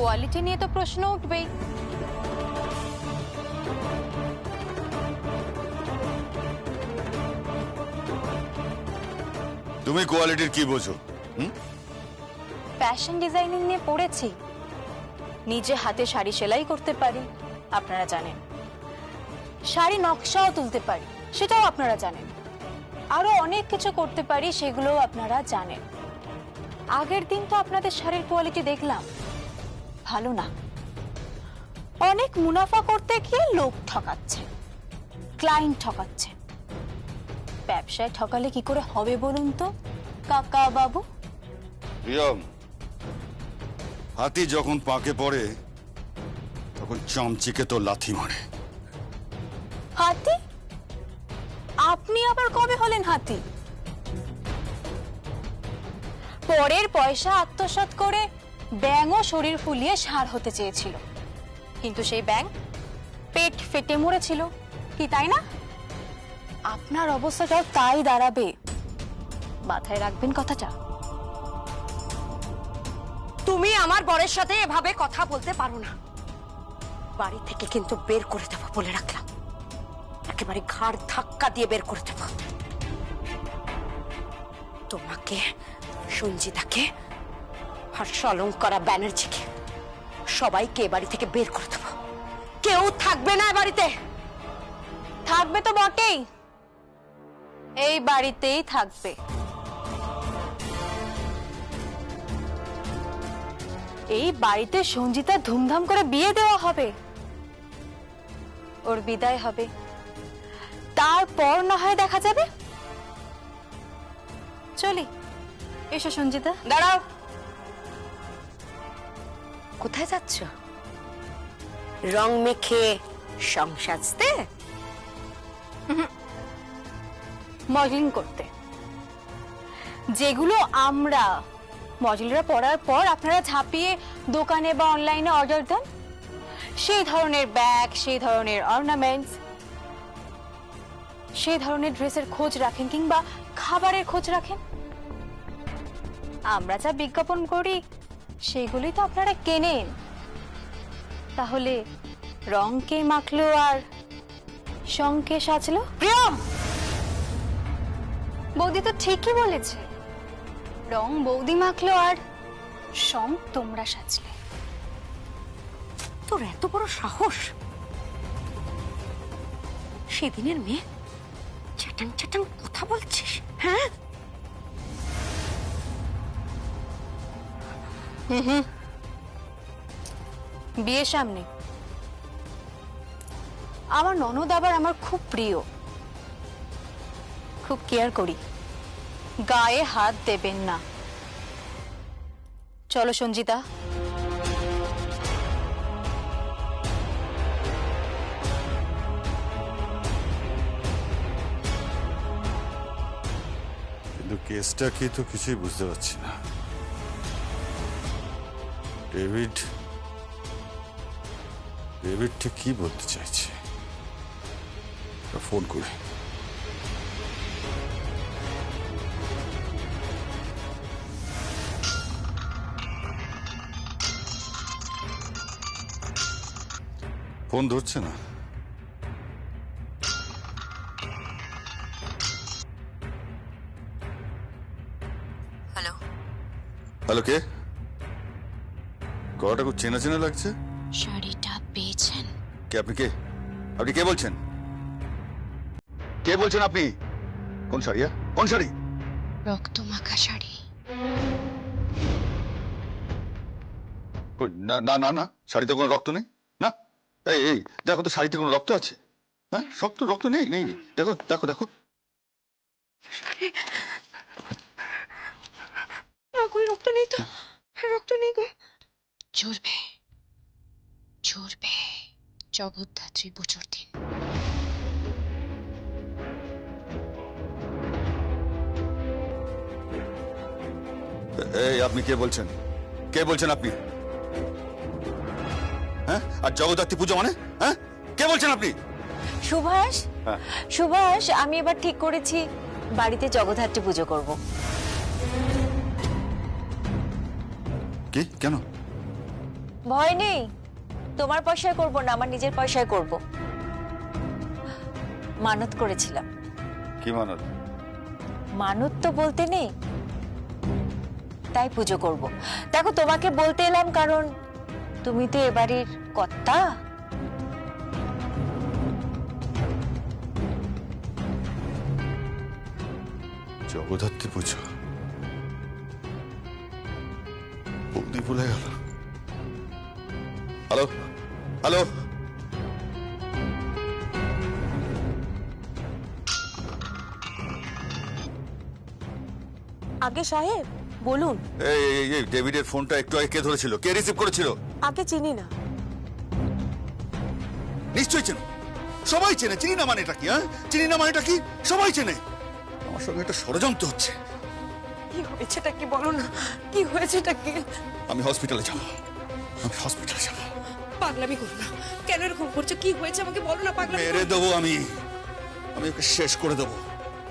Quality নিয়ে তো প্রশ্ন উঠবেই। তুমি কোয়ালিটির কি বোঝো? ফ্যাশন ডিজাইনিং নিয়ে পড়েছি, নিজে হাতে শাড়ি সেলাই করতে পারি, আপনারা জানেন। শাড়ি নকশাও তুলতে পারি, সেটাও আপনারা জানেন। আরো অনেক কিছু করতে পারি, সেগুলোও আপনারা জানেন। আগের দিন তো আপনাদের শাড়ির কোয়ালিটি দেখলাম, ভালো না। অনেক মুনাফা করতে গিয়ে লোক ঠকাচ্ছে, ক্লায়েন্ট ঠকাচ্ছে। ব্যবসায় ঠকালে কি করে হবে বলুন তো কাকা বাবু? প্রিয়ম, হাতি যখন পাকে পড়ে তখন চামচিকে তো লাথি মারে। হাতি? আপনি আবার কবে হলেন হাতি? পরের পয়সা আত্মসাৎ করে ব্যাঙও শরীর ফুলিয়ে ষাঁড় হতে চেয়েছিল, কিন্তু সেই ব্যাঙ পেট ফেটে মরেছিল, কি তাই না? আপনার অবস্থাটাও তাই দাঁড়াবে, মাথায় রাখবেন কথাটা। তুমি আমার বরের সাথে এভাবে কথা বলতে পারো না। বাড়ি থেকে কিন্তু বের করে দেবো বলে রাখলাম, একেবারে ঘাড় ধাক্কা দিয়ে বের করে দেবো। তোমাকে, সঞ্জিতাকে আর অলঙ্কারা ব্যানার্জিকে সবাইকে এ বাড়ি থেকে বের করে দেবো। কেউ থাকবে না এ বাড়িতে। থাকবে তো বটেই, এই বাড়িতেই থাকবে। এই বাড়িতে সঞ্জিতা ধুমধাম করে বিয়ে দেওয়া হবে, ওর বিদায় হবে, তারপর না হয় দেখা যাবে। চলি, এসো সঞ্জিতা। দাঁড়াও, কোথায় যাচ্ছ? রং মেখে সং সাজতে? মডেলিং করতে। যেগুলো আমরা মডেলরা পরার পর আপনারা ছাপিয়ে দোকানে বা অনলাইনে অর্ডার দেন, সেই ধরনের ব্যাগ, সেই ধরনের অর্নামেন্টস, সেই ধরনের ড্রেসের খোঁজ রাখেন কিংবা খাবারের খোঁজ রাখেন। আমরা যা বিজ্ঞাপন করি সেগুলোই তো আপনারা কেনেন। তাহলে রং কে মাখলো আর সং কে সাজলো? প্রিয়ম, বৌদি তো ঠিকই বলেছে, রং বৌদি মাখলো আর সং তোমরা সাজলে। তোর এত বড় সাহস! সেদিনের মেয়ে চাটাং চাটাং কথা বলছিস? হ্যাঁ, বিয়ের সামনে আমার ননদ আবার আমার খুব প্রিয়, খুব কেয়ার করি, গায়ে হাত দেবেন না। চলো সঞ্জিতা। কিন্তু কেসটা কি তো কিছুই বুঝতে পারছি না। ডেভিড ঠিক কি বলতে চাইছে? ফোন করে ফোন ধরছে না। হ্যালো হ্যালো, কে? গলাটা খুব চেনা চেনা লাগছে। শাড়িটা পেয়েছেন? কে আপনি? আপনি কে বলছেন? কে বলছেন আপনি? কোন শাড়ি? কোন শাড়ি? রক্ত মাখা শাড়ি। না না না না, শাড়িতে কোনো রক্ত নেই। না, এই দেখো তো, শাড়িতে কোনো রক্ত আছে? হ্যাঁ, রক্ত নেই নেই। দেখো দেখো দেখো, কই রক্ত নেই তো, রক্ত নেই গো। ঝরবে জগদ্ধাত্রী পুজোর দিন। এই আপনি কে বলছেন? কে বলছেন আপনি? হ্যাঁ, আর জগদ্ধাত্রী পুজো মানে? হ্যাঁ, কে বলছেন আপনি? সুভাষ, হ্যাঁ। সুভাষ, আমি এবার ঠিক করেছি বাড়িতে জগদ্ধাত্রী পুজো করব। কি? কেন? ভয় নেই, তোমার পয়সায় করব না, আমার নিজের পয়সায় করব। মানত করেছিলাম। কি মানত? মানত তো বলতে নেই, তাই পুজো করব। দেখো, তোমাকে বলতে এলাম কারণ তুমি তো এবাড়ির কর্তা। জগদ্ধাত্রী পুজো, বৌদি ভুলে গেল। হ্যালো হ্যালো, আগে সাহেব বলুন। এই এই এই ডেভিডের ফোনটা একটু আগে কে ধরেছিল? কে রিসিভ করেছিল? আগে চিনি না। নিশ্চয়ই চেনো, সবাই চেনে। চিনি না মানেটা কি? হ্যাঁ, চিনি না মানেটা কি? সবাই চেনে। আমার সঙ্গে একটা ষড়যন্ত্র হচ্ছে। কি হয়েছেটা কি বলো না, কি হয়েছেটা কি? আমি হসপিটালে যাব, আমি হসপিটালে যাব। পাগলামি করো না, কেন এরকম করছো? কি হয়েছে আমাকে বলো না। পাগলামি মেরে দেবো আমি, আমি ওকে শেষ করে দেবো।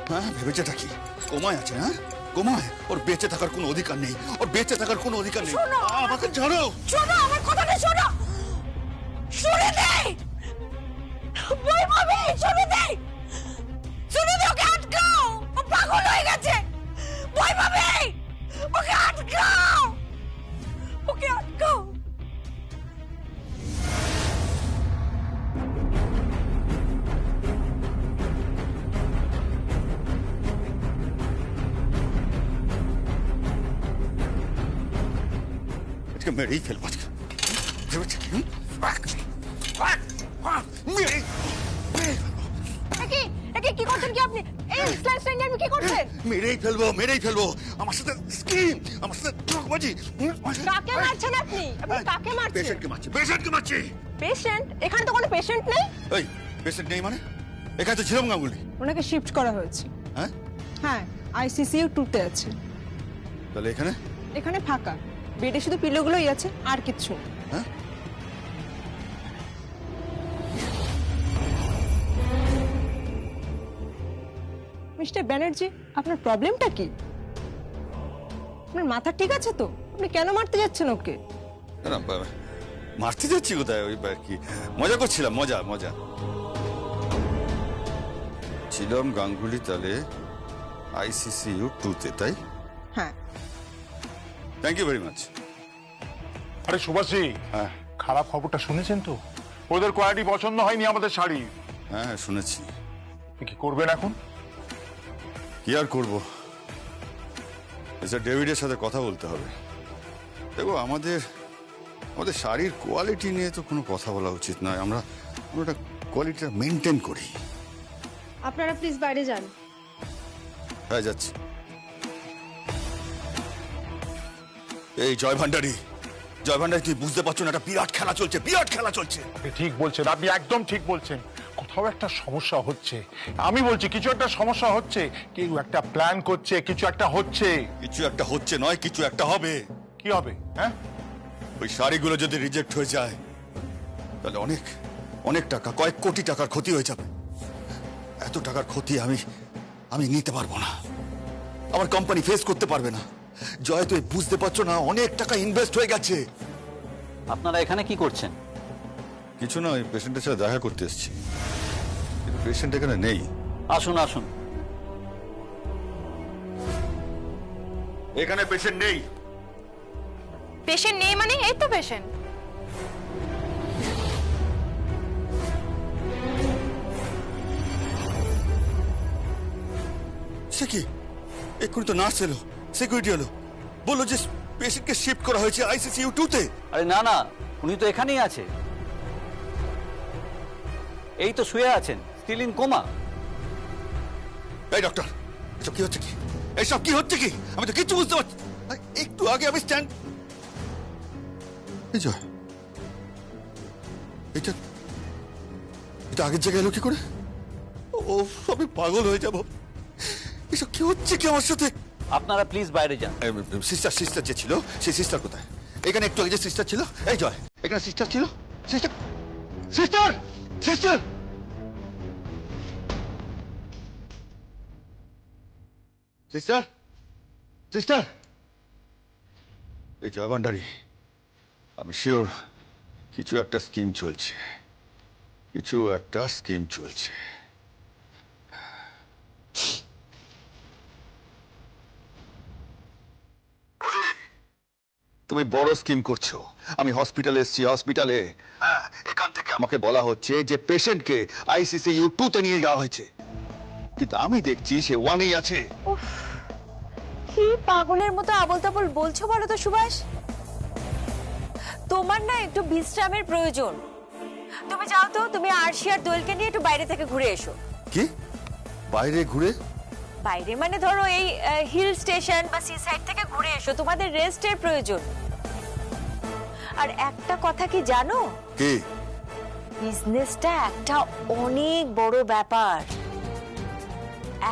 হ্যাঁ, ভেবেছেটা কি? কোমায় আছে? হ্যাঁ, কোমায়। ওর বেঁচে থাকার কোনো অধিকার নেই, ওর বেঁচে থাকার কোনো অধিকার নেই। আমাকে ছাড়ো। শোনো আমার কথাটা, শোনো। শুনে দে বই ভাবে, শুনে দে, শুনে দে। ওকে আটকাও, ও পাগল হয়ে গেছে। বই ভাবে, ওকে আটকাও, ওকে আটকাও। আজকে মেরেই ফেলবো আজকে। ভেবেছে কি? মেরেই কি করছেন কি আপনি? এই স্ট্যান্ড আপনি কি করছেন? মেরেই ফেলবো, মেরেই ফেলবো। আমার সাথে স্কিম, আমার সাথে ঠকবাজি। কাকে মারছেন আপনি? আপনি কাকে মারছেন? পেশেন্টকে মারছি, পেশেন্টকে মারছি। পেশেন্ট? এখানে তো কোনো পেশেন্ট নেই। এই পেশেন্ট নেই মানে? এখানে তো ছিলাম গাঙ্গুলি। ওনাকে শিফট করা হয়েছে। হ্যাঁ, হ্যাঁ, আইসিসিউ 2-তে আছে। তাহলে এখানে? এখানে ফাঁকা, বেডে শুধু পিলোগুলোই আছে, আর কিচ্ছু না। হ্যাঁ, মিস্টার ব্যানার্জি, আপনার প্রবলেমটা কি? আপনার মাথা ঠিক আছে তো? আপনি কেন মারতে যাচ্ছেন ওকে? না, মারতে যাচ্ছি কোথায়? ওই আর কি, মজা করছিলাম, মজা মজা। ছিলাম গাঙ্গুলি তালে ICCU 2-তে, তাই? হ্যাঁ। Thank you very much. আরে সুভাষজি, হ্যাঁ খারাপ খবরটা শুনেছেন তো? ওদের কোয়ালিটি পছন্দ হয়নি আমাদের শাড়ি। হ্যাঁ, শুনেছি। কি করবেন এখন? কি আর করবো, মিস্টার ডেভিডের সাথে কথা বলতে হবে। দেখো, আমাদের আমাদের শাড়ির কোয়ালিটি নিয়ে তো কোনো কথা বলা উচিত নয়। আমরা একটা কোয়ালিটিটা মেনটেন করি। আপনারা প্লিজ বাইরে যান। হ্যাঁ, যাচ্ছি। এই জয় ভান্ডারী, জয় ভান্ডারী, তুই বুঝতে পারছো না? একটা বিরাট খেলা চলছে, বিরাট খেলা চলছে। আপনি ঠিক বলছেন, আপনি একদম ঠিক বলছেন। কোথাও একটা সমস্যা হচ্ছে। আমি বলছি কিছু একটা সমস্যা হচ্ছে। কেউ একটা প্ল্যান করছে, কিছু একটা হচ্ছে। কিছু একটা হচ্ছে নয়, কিছু একটা হবে। কি হবে? হ্যাঁ, ওই শাড়িগুলো যদি রিজেক্ট হয়ে যায় তাহলে অনেক অনেক টাকা, কয়েক কোটি টাকার ক্ষতি হয়ে যাবে। এত টাকার ক্ষতি আমি নিতে পারবো না, আমার কোম্পানি ফেস করতে পারবে না। জয়, তুই বুঝতে পারছো না? অনেক টাকা ইনভেস্ট হয়ে গেছে। আপনারা এখানে কি করছেন? কিছু না, ওই পেশেন্টের সাথে দেখা করতে এসেছি। কিন্তু পেশেন্ট এখানে নেই। আসুন আসুন। এখানে পেশেন্ট নেই। পেশেন্ট নেই মানে? এই তো পেশেন্ট। সে কি? এক্ষুনি তো নার্স এলো, সিকিউরিটি এলো, বললো যে পেশেন্টকে শিফট করা হয়েছে ICCU 2-তে। আরে না না, উনি তো এখানেই আছে। এই তো শুয়ে আছেন, স্টিল ইন কোমা। এই ডক্টর, এসব কি হচ্ছে কি? এসব কি হচ্ছে কি? আমি তো কিচ্ছু বুঝতে পারছি। একটু আগে আমি স্ট্যান্ড। এই জয়, এটা এটা আগের জায়গায় এলো কি করে? ও, আমি পাগল হয়ে যাব। এসব কি হচ্ছে কি আমার সাথে? আপনারা প্লিজ বাইরে যান। সিস্টার সিস্টার যে ছিল, সেই সিস্টার কোথায়? এখানে একটু আগে যে সিস্টার ছিল, এই জয়, এখানে সিস্টার ছিল। Sister sister sister sister sister এই জয় ভান্ডারী, আমি শিওর কিছু একটা স্কিম চলছে, কিছু একটা স্কিম চলছে। তুমি বড় স্কিম করছো। আমি হসপিটালে এসেছি, হসপিটালে এখান থেকে আমাকে বলা হচ্ছে যে পেশেন্টকে আইসিসিইউ 2 তে নিয়ে যাওয়া হয়েছে, কিন্তু আমি দেখছি সে 1-এই আছে। কি পাগলের মতো আবল তাবল বলছো বলো তো সুভাষ? তোমার না একটু বিশ্রামের প্রয়োজন। তুমি যাও তো, তুমি আরশি আর দোয়েলকে নিয়ে একটু বাইরে থেকে ঘুরে এসো। কি বাইরে ঘুরে? বাইরে মানে ধরো এই হিল স্টেশন বা সি সাইড থেকে ঘুরে এসো, তোমাদের রেস্টের প্রয়োজন। আর একটা কথা কি জানো? কি? বিজনেসটা একটা অনেক বড় ব্যাপার।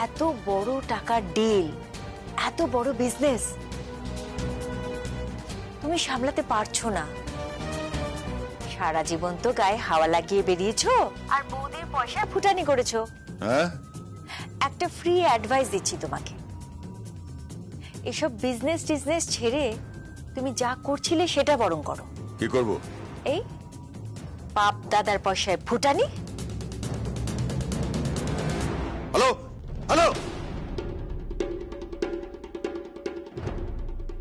এত বড় টাকার ডিল, এত বড় বিজনেস তুমি সামলাতে পারছো না। সারা জীবন তো গায়ে হাওয়া লাগিয়ে বেরিয়েছো আর বউদের পয়সা ফুটানি করেছো। হ্যাঁ, একটা ফ্রি অ্যাডভাইস দিচ্ছি তোমাকে, এসব বিজনেস ছেড়ে তুমি যা করছিলে সেটা বরং করো। কি করব? এই বাপ দাদার পয়সায় ফুটানি। হ্যালো হ্যালো,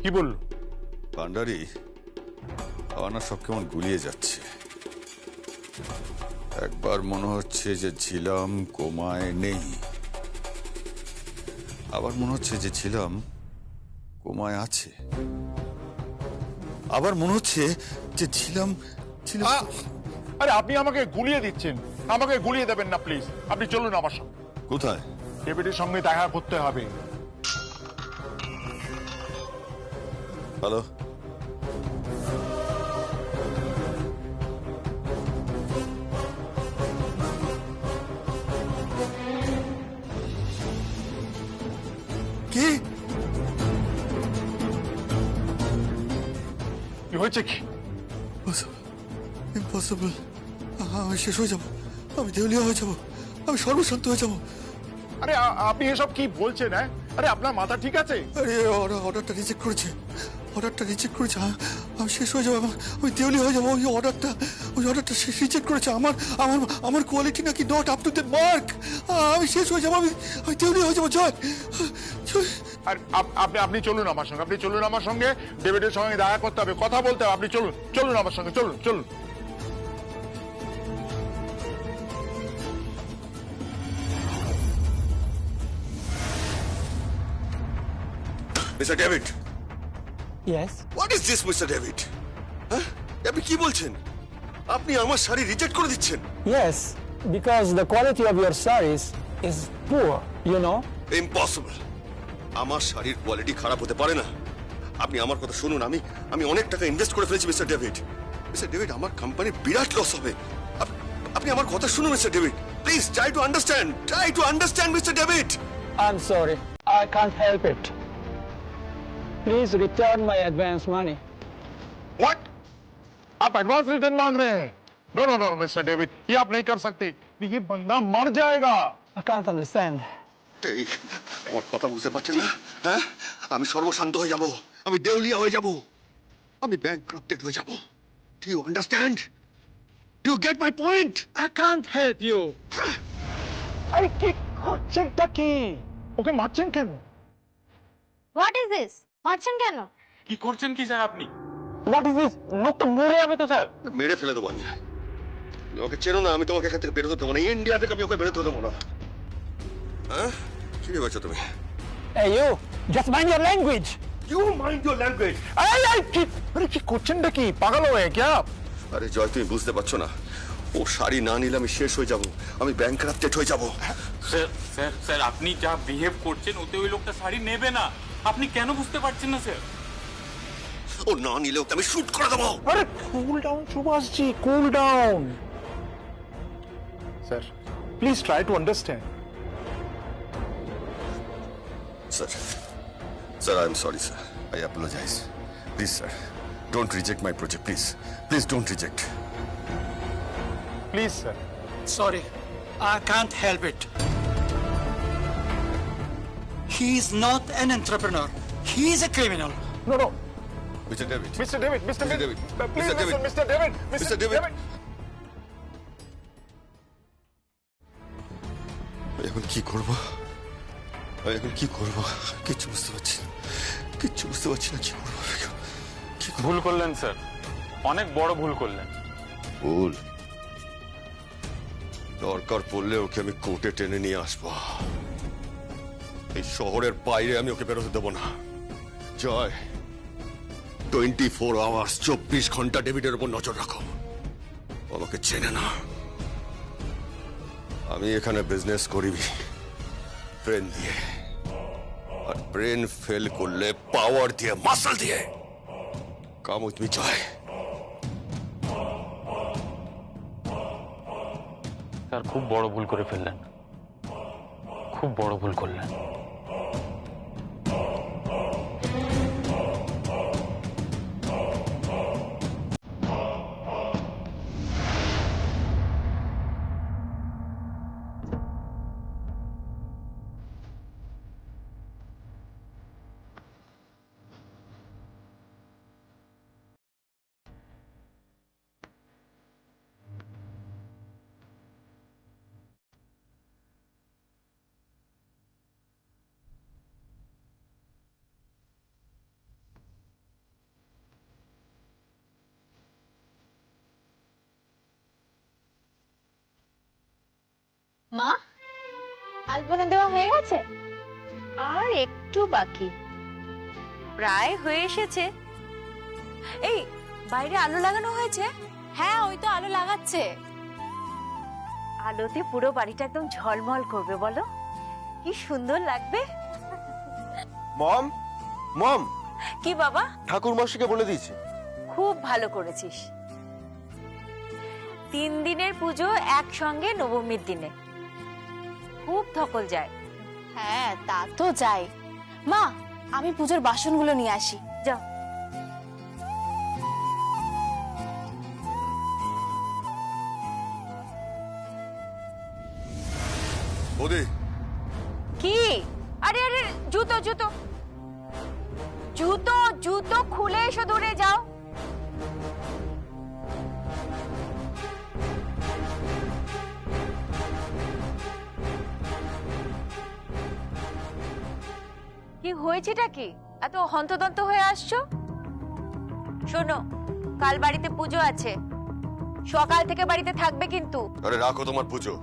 কি বললো? ভান্ডারি, আমার না সব কেমন গুলিয়ে যাচ্ছে। একবার মনে হচ্ছে যে ছিলাম কোমায় নেই, আবার মনে হচ্ছে যে ছিলাম কোমায় আছে, আবার মনে হচ্ছে যে ছিলাম। আরে আপনি আমাকে গুলিয়ে দিচ্ছেন, আমাকে গুলিয়ে দেবেন না প্লিজ। আপনি চলুন আমার সঙ্গে। কোথায়? ডেভিডের সঙ্গে দেখা করতে হবে। হ্যালো, কি কি হয়েছে? কি ইম্পসিবল, আমি শেষ হয়ে যাব, আমি দেউলিয়া হয়ে যাব, আমি সর্বশান্ত হয়ে যাব। আরে আপনি এসব কি বলছেন? হ্যাঁ, আরে আপনার মাথা ঠিক আছে? আরে অর্ডারটা রিজেক্ট করেছে, অর্ডারটা রিজেক্ট করেছে, আমি শেষ হয়ে যাবো, আমি দেউলিয়া হয়ে যাবো। ওই অর্ডারটা রিজেক্ট করেছে। আমার কোয়ালিটি নাকি not up to the mark. আমি শেষ হয়ে যাবো, আমি দেউলিয়া হয়ে যাবো। জয় জয়। আর আপনি চলুন আমার সঙ্গে, আপনি চলুন আমার সঙ্গে। ডেভিডের সঙ্গে দেখা করতে হবে, কথা বলতে হবে। আপনি চলুন আমার সঙ্গে, চলুন। Mister David. Yes. What is this mister David? হ্যাঁ, আপনি কি বলছেন? আপনি আমার শাড়ি রিজেক্ট করে দিচ্ছেন? Yes, because the quality of your sarees is poor, you know. Impossible, আমার শাড়ির কোয়ালিটি খারাপ হতে পারে না। আপনি আমার কথা শুনুন, আমি অনেক টাকা ইনভেস্ট করে ফেলেছি মিস্টার ডেভিড। মিস্টার ডেভিড, আমার কোম্পানির বিরাট লস হবে। আপনি আমার কথা শুনুন mister David, please try to understand mister David. I'm sorry, I can't help it. Please return my advance money. What? आप एडवांस रिटर्न मांग रहे हैं? नो मिस्टर डेविड, ये आप नहीं कर सकते। ये बंदा मर जाएगा। I can't understand. এই আমার কথা বুঝতে পারছেন না? হ্যাঁ, আমি সর্বশান্ত হয়ে যাব, আমি দেউলিয়া হয়ে যাব, আমি ব্যাংকরাপ্টেড হয়ে যাব। Do you understand? Do you get my point? I can't help you. আরে কি করছেনটা কি? ওকে মারছেন কেন? What is this? মারছেন কেন? কি করছেন কি স্যার আপনি? What is this? লোক তো মরে যাবে তো স্যার। মেরে ফেলে দেবো আমি। ওকে চেনো না, আমি তোমাকে এখান থেকে বেরোতে দেবো না, ইন্ডিয়া থেকে আমি ওকে বেরোতে দেবো না। হ্যাঁ, কি ভেবেছো তুমি? Hey you, just mind your language. You mind your language. আরে কি করছেনটা কি? পাগল হয়ে क्या? আরে জয়, তুমি বুঝতে পারছো না, ও শাড়ি না নিলে আমি শেষ হয়ে যাব, আমি ব্যাংকরাপ্টেড হয়ে যাব। স্যার আপনি যা বিহেভ করছেন ওতে ওই লোকটা শাড়ি নেবে না। আপনি কেন বুঝতে পারছেন না স্যার? ও না নিলে ওকে আমি শুট করে দেবো। আরে কুল ডাউন সুভাষজি, cool down. Sir please try to understand. Sir, I'm sorry, sir. I apologize. Please, sir, don't reject my project, please. Please don't reject. Please sir. Sorry, I can't help it. He is not an entrepreneur. He is a criminal. No mister David, mister David, mister Mr. David, David, please Mr. David, listen mister David, Mr. David. এখন কি করব? এখন কি করব? কিচ্ছু বুঝতে পারছি না, কিচ্ছু বুঝতে পারছি না কি করবো। কি করবো? ভুল করলেন স্যার, অনেক বড় ভুল করলেন। ভুল? দরকার পড়লে ওকে আমি কোর্টে টেনে নিয়ে আসবো। এই শহরের বাইরে আমি ওকে বেরোতে দেবো না। জয়, 24 আওয়ার্স 24 ঘন্টা ডেভিডের উপর নজর রাখো। ও আমাকে চেনে না। আমি এখানে বিজনেস করি ব্রেন দিয়ে, আর ব্রেন ফেল করলে পাওয়ার দিয়ে, মাসল দিয়ে। Come with me Joy. Sir খুব বড় ভুল করে ফেললেন, খুব বড় ভুল করলেন। মা, আলপনা দেওয়া হয়ে গেছে? আর একটু বাকি, প্রায় হয়ে এসেছে। এই বাইরে আলো লাগানো হয়েছে? হ্যাঁ, ওই তো আলো লাগাচ্ছে। আলোতে পুরো বাড়িটা একদম ঝলমল করবে, বলো কি সুন্দর লাগবে। মম, মম, কি বাবা? ঠাকুর মশাইকে বলে দিয়েছি। খুব ভালো করেছিস। 3 দিনের পুজো একসঙ্গে নবমীর দিনে, খুব ধকল যায়। হ্যাঁ, তা তো যাই। মা, আমি পুজোর বাসনগুলো নিয়ে আসি। যাও। বৌদি, কি? আরে আরে, জুতো জুতো জুতো জুতো খুলে এসো, দূরে যাও। কি হয়েছেটা কি? এত হন্তদন্ত হয়ে আসছো? শোনো, কাল বাড়িতে পুজো আছে, সকাল থেকে বাড়িতে থাকবে কিন্তু। আরে রাখো তোমার পুজো।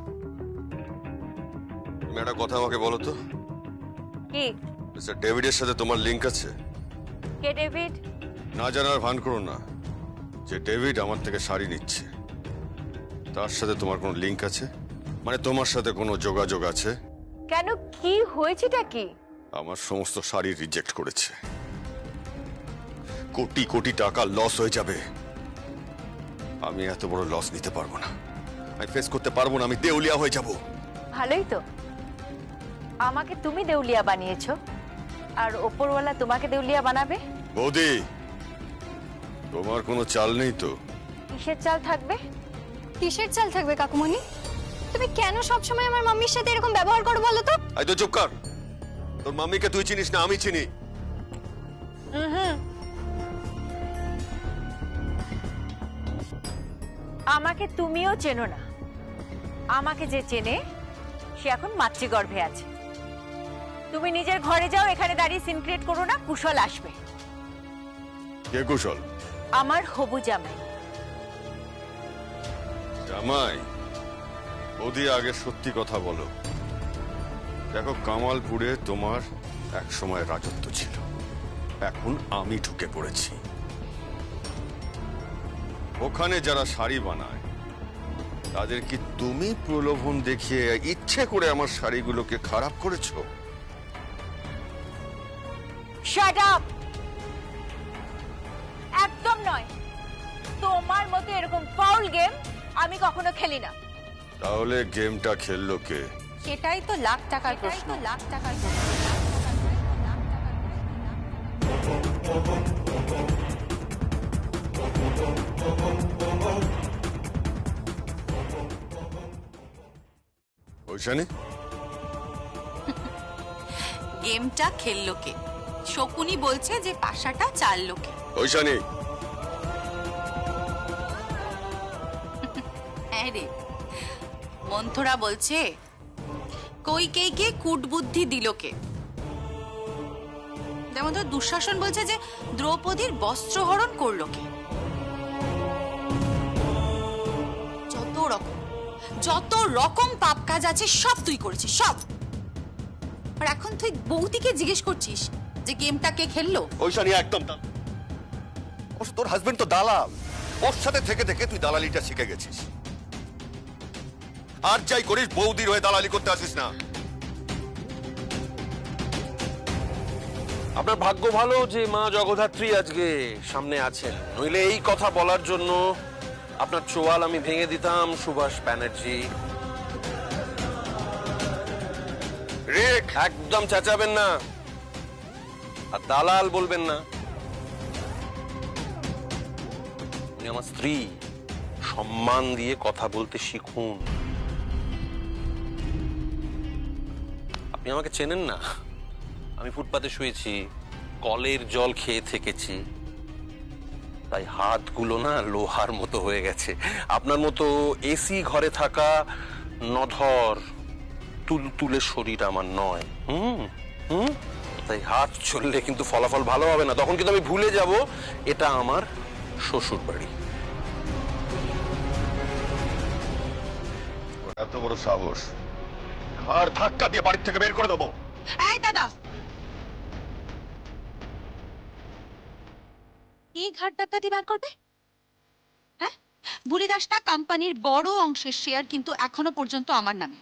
তুমি একটা কথা আমাকে বলো তো, কি? মিস্টার ডেভিডের সাথে তোমার লিংক আছে? কে ডেভিড? না জানার ভান করো না। যে ডেভিড আমার থেকে শাড়ি নিচ্ছে, তার সাথে তোমার কোনো লিংক আছে? মানে তোমার সাথে কোনো যোগাযোগ আছে? কেন, কি হয়েছেটা কি? আমার সমস্ত শাড়ি রিজেক্ট করেছে। কোটি কোটি টাকা লস হয়ে যাবে। আমি এত বড় লস নিতে পারবো না, আমি ফেস করতে পারবো না, আমি দেউলিয়া হয়ে যাব। ভালোই তো, আমাকে তুমি দেউলিয়া বানিয়েছো, আর ওপরওয়ালা তোমাকে দেউলিয়া বানাবে। বৌদি, তোমার কোনো চাল নেই তো? কিসের চাল থাকবে? কিসের চাল থাকবে কাকুমণি? তুমি কেন সবসময় আমার মাম্মির সাথে এরকম ব্যবহার করো বলো তো? এই তো চুপ কর। তোর মাম্মিকে তুই চিনিস না, আমি চিনি। আমাকে তুমিও চেনো না। আমাকে যে চেনে সে এখন মাতৃগর্ভে আছে। তুমি নিজের ঘরে যাও, এখানে দাঁড়িয়ে সিন ক্রিয়েট করো না, কুশল আসবে। কে কুশল? আমার হবু জামাই। জামাই? বৌদি, আগে সত্যি কথা বলো। দেখো, কামালপুরে তোমার এক সময় রাজত্ব ছিল, এখন আমি ঢুকে পড়েছি। ওখানে যারা শাড়ি বানায় তাদের কি তুমি প্রলোভন দেখিয়ে ইচ্ছে করে আমার শাড়িগুলোকে খারাপ করেছো? Shut up! একদম নয়। তোমার মতো এরকম ফাউল গেম আমি কখনো খেলি না। তাহলে গেমটা খেললো কে? সেটাই তো লাখ টাকার প্রশ্ন। ঐশানী, গেমটা খেললো কে? শকুনি বলছে যে পাশাটা 4 লোকে। ঐশানী, হ্যাঁ রে, মন্থরা বলছে কৈকেয়ীকে কূটবুদ্ধি দিল কে? যেমন ধর দুঃশাসন বলছে যে দ্রৌপদীর বস্ত্রহরণ করলো কে? যত রকম পাপ কাজ আছে সব তুই করেছিস, সব। আর এখন তুই বৌদিকে জিজ্ঞেস করছিস যে গেমটা কে খেললো? ঐশানী একদম অবশ্য তোর হাজবেন্ড তো দালাল, ওর সাথে থেকে থেকে তুই দালালিটা শিখে গেছিস। আর যাই করিস বৌদির হয়ে দালালি করতে আসিস না। আপনার ভাগ্য ভালো যে মা জগদ্ধাত্রী আজকে সামনে আছেন, নইলে এই কথা বলার জন্য আপনার চোয়াল আমি ভেঙে দিতাম সুভাষ ব্যানার্জি। রেক, একদম চেঁচাবেন না আর দালাল বলবেন না। উনি আমার স্ত্রী, সম্মান দিয়ে কথা বলতে শিখুন। আপনি আমাকে চেনেন না, আমি ফুটপাতে শুয়েছি, কলের জল খেয়ে থেকেছি, তাই হাতগুলো না লোহার মতো হয়ে গেছে। আপনার মতো এসি ঘরে থাকা নধর তুলতুলে শরীর আমার নয়। তাই হাত চললে কিন্তু ফলাফল ভালো হবে না, তখন কিন্তু আমি ভুলে যাব এটা আমার শ্বশুর বাড়ি। এত বড় সাহস, আর ধাক্কা দিয়ে বাড়ির থেকে বের করে দেবো। এই দাদা, এই ঘাট ধাক্কা দিয়ে বার করবে? হ্যাঁ, বুড়িদাসটা কোম্পানির বড় অংশের শেয়ার কিন্তু এখনো পর্যন্ত আমার নামে।